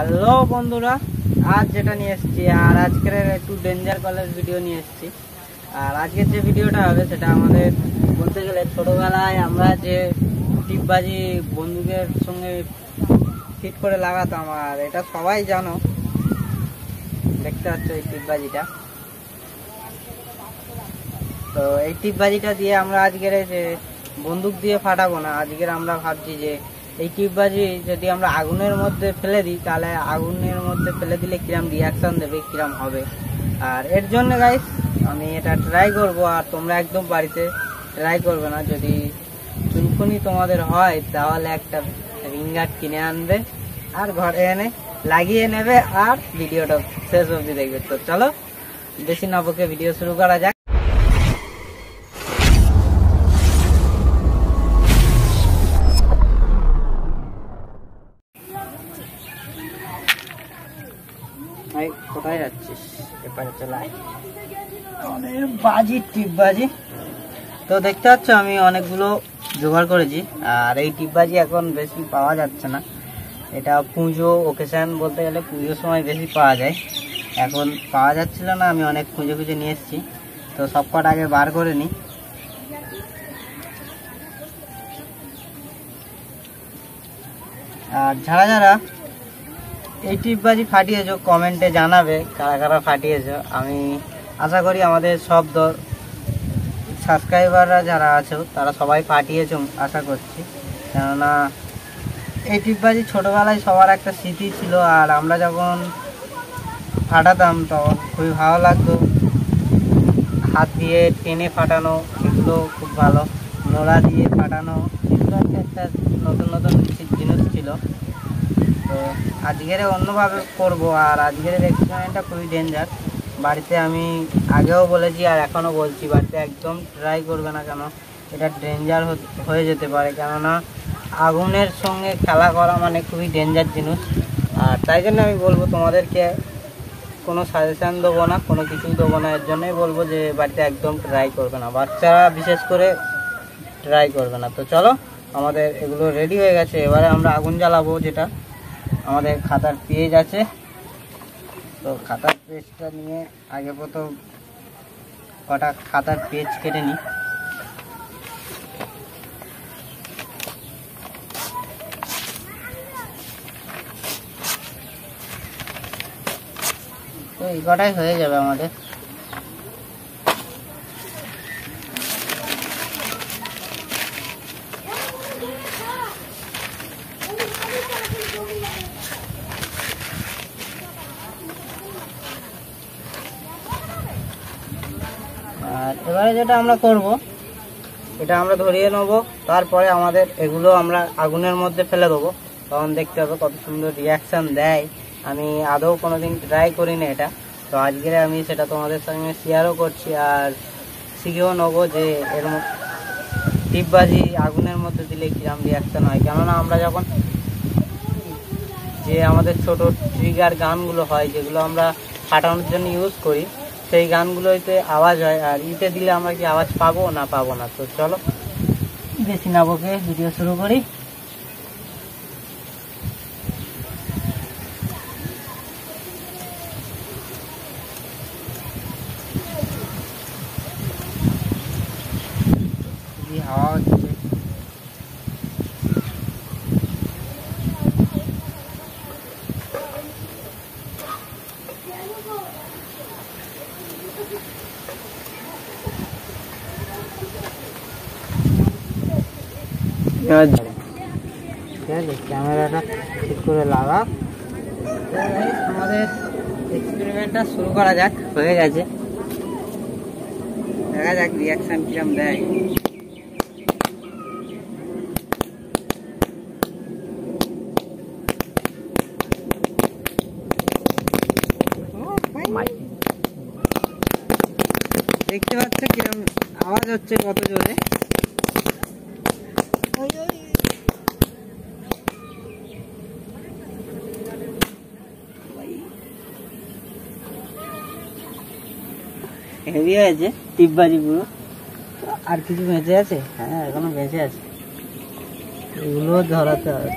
Hello বন্ধুরা, আজ যেটা নিয়ে এসেছি আর আজকের একটু ডেঞ্জার কলের ভিডিও নিয়ে এসেছি। আর আজকের যে ভিডিওটা হবে সেটা আমাদের বলতে গেলে ছোটবেলায় আমরা যে টিপবাজি বন্দুকের সঙ্গে ফিট করে লাগাতাম, আর এটা সবাই জানো, দেখতে পাচ্ছ এই টিপবাজিটা। তো এই টিপবাজিটা দিয়ে আমরা আজকের যে বন্দুক দিয়ে ফাটাবো না, আজকের আমরা ভাবছি যে এই টিপবাজি যদি আমরা আগুনের মধ্যে ফেলে দিই তাহলে আগুনের মধ্যে ফেলে দিলে কিরম রিয়াকশন দেবে, কিরম হবে। আর এর জন্য গাইস আমি এটা ট্রাই করব, আর তোমরা একদম বাড়িতে ট্রাই করবে না। যদি চুনখুনি তোমাদের হয় তাহলে একটা রিঙ্গার কিনে আনবে আর ঘরে এনে লাগিয়ে নেবে আর ভিডিওটা শেষ অবধি দেখবে। তো চলো বেশি না বকে ভিডিও শুরু করা যাক। কোথায় যাচ্ছিস? এপারে চলে আয়। আমাদের বাজি টিপবাজি তো দেখতে পাচ্ছ আমি অনেকগুলো জোগাড় করেছি। আর এই টিপবাজি এখন বেশি পাওয়া যাচ্ছে না, এটা পুজো ওকেশন বলতে গেলে পুজোর সময় বেশি পাওয়া যায়, এখন পাওয়া যাচ্ছিল না। আমি অনেক খুঁজে খুঁজে নিয়ে এসেছি, তো সব কটা আগে বার করে নিই। আর যারা যারা এই টিপবাজি ফাটিয়েছো কমেন্টে জানাবে কারা কারা ফাটিয়েছো। আমি আশা করি আমাদের সব সাবস্ক্রাইবাররা যারা আছো তারা সবাই ফাটিয়েছো আশা করছি, কেননা এই টিপবাজি ছোটোবেলায় সবার একটা স্মৃতি ছিল। আর আমরা যখন ফাটাতাম তখন খুবই ভালো লাগতো, হাত দিয়ে টেনে ফাটানো এগুলো খুব ভালো, নোড়া দিয়ে ফাটানো এগুলো একটা নতুন নতুন জিনিস ছিল। তো আজকের অন্যভাবে করব, আর আজকের এক্সপেরিমেন্টটা খুবই ডেঞ্জার। বাড়িতে আমি আগেও বলেছি আর এখনও বলছি, বাড়িতে একদম ট্রাই করবে না, কেন এটা ডেঞ্জার হয়ে যেতে পারে। কেননা আগুনের সঙ্গে খেলা করা মানে খুবই ডেঞ্জার জিনিস। আর তাই জন্য আমি বলবো তোমাদেরকে কোনো সাজেশান দেবো না, কোনো কিছুই দেবো না, এর জন্যই বলবো যে বাড়িতে একদম ট্রাই করবে না, বাচ্চারা বিশেষ করে ট্রাই করবে না। তো চলো আমাদের এগুলো রেডি হয়ে গেছে, এবারে আমরা আগুন জ্বালাবো। যেটা আমাদের খাতার পেজ আছে, তো খাতার পেজটা নিয়ে আগে প্রথম কটা খাতার পেজ কেটে নিই। তো এই কটাই হয়ে যাবে আমাদের। আর এবারে যেটা আমরা করব, এটা আমরা ধরিয়ে নেবো, তারপরে আমাদের এগুলো আমরা আগুনের মধ্যে ফেলে দেবো, তখন দেখতে হবে কত সুন্দর রিয়াকশান দেয়। আমি আদৌ কোনোদিন ট্রাই করি না এটা, তো আজকে আমি সেটা তোমাদের সঙ্গে শেয়ারও করছি আর শিখেও নেবো যে এর টিপবাজি আগুনের মধ্যে দিলে কিরম রিয়াকশান হয়। কেননা আমরা যখন যে আমাদের ছোট ট্রিগার গানগুলো হয় যেগুলো আমরা ফাটানোর জন্য ইউজ করি, সেই গানগুলোতে আওয়াজ হয়, আর ইতে দিলে আমরা কি আওয়াজ পাবো না পাবো না। তো চলো বেশি না বকে ভিডিও শুরু করি। হাওয়া হচ্ছে, ঠিক আছে, ক্যামেরাটা ঠিক করে লাগা। আমাদের এক্সপেরিমেন্টটা শুরু করা যাক, হয়ে গেছে, দেখা যাক রিয়াকশান কিরম দেয়। দেখতে পাচ্ছ কিরম আওয়াজ হচ্ছে, কত জোরে। হেভি হয়েছে টিপবাজি পুরো। আর কিছু বেঁচে আছে? হ্যাঁ এখনো বেঁচে আছে, এগুলো ধরাতে হবে।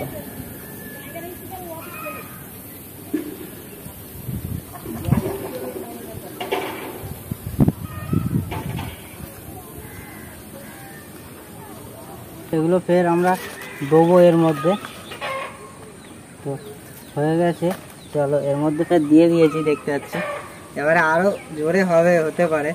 সেগুলো ফের আমরা দেবো এর মধ্যে। তো হয়ে গেছে, চলো এর মধ্যে ফের দিয়ে দিয়েছি, দেখতে পাচ্ছি। এবারে আরো জোরে হতে পারে।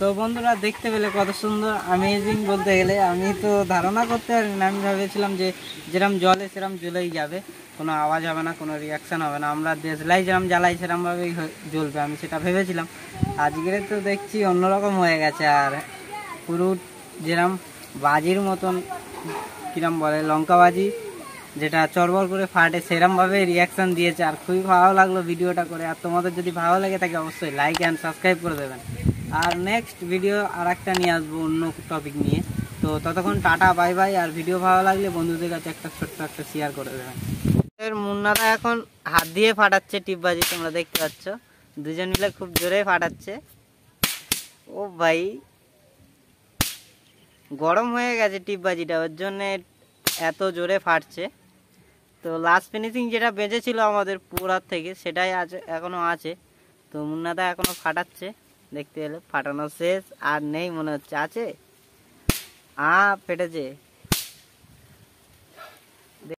তো বন্ধুরা দেখতে পেলে কত সুন্দর অ্যামেজিং বলতে গেলে। আমি তো ধারণা করতে পারি না, আমি ভেবেছিলাম যে যেরকম জলে সেরকম জ্বলেই যাবে, কোনো আওয়াজ হবে না, কোনো রিয়াকশান হবে না, আমরা দেশলাই যেরকম জ্বালাই সেরকমভাবেই জ্বলবে, আমি সেটা ভেবেছিলাম। আজকের তো দেখছি অন্যরকম হয়ে গেছে, আর পুরো যেরকম বাজির মতন, কিরম বলে লঙ্কাবাজি যেটা চরবর করে ফাটে, সেরকমভাবে রিয়াকশান দিয়েছে। আর খুবই ভালো লাগলো ভিডিওটা করে। আর তোমাদের যদি ভালো লেগে থাকে অবশ্যই লাইক অ্যান্ড সাবস্ক্রাইব করে দেবেন। আর নেক্সট ভিডিও আর একটা নিয়ে আসবো অন্য টপিক নিয়ে। তো ততক্ষণ টাটা, বাই বাই। আর ভিডিও ভালো লাগলে বন্ধুদের কাছে একটা ছোট্ট একটা শেয়ার করে দেবেন। মুন্নাদা এখন হাত দিয়ে ফাটাচ্ছে টিপবাজি, তোমরা দেখতে পাচ্ছ। দুজন মিলে খুব জোরে ফাটাচ্ছে। ও ভাই, গরম হয়ে গেছে টিপবাজিটা, ওর জন্য এত জোরে ফাটছে। তো লাস্ট ফিনিশিং যেটা বেজেছিল আমাদের পুরার থেকে, সেটাই এখনো আছে। তো মুন্নাদা এখনো ফাটাচ্ছে, দেখতে এলে ফাটানো শেষ আর নেই মনে হচ্ছে, আছে ফেটেছে।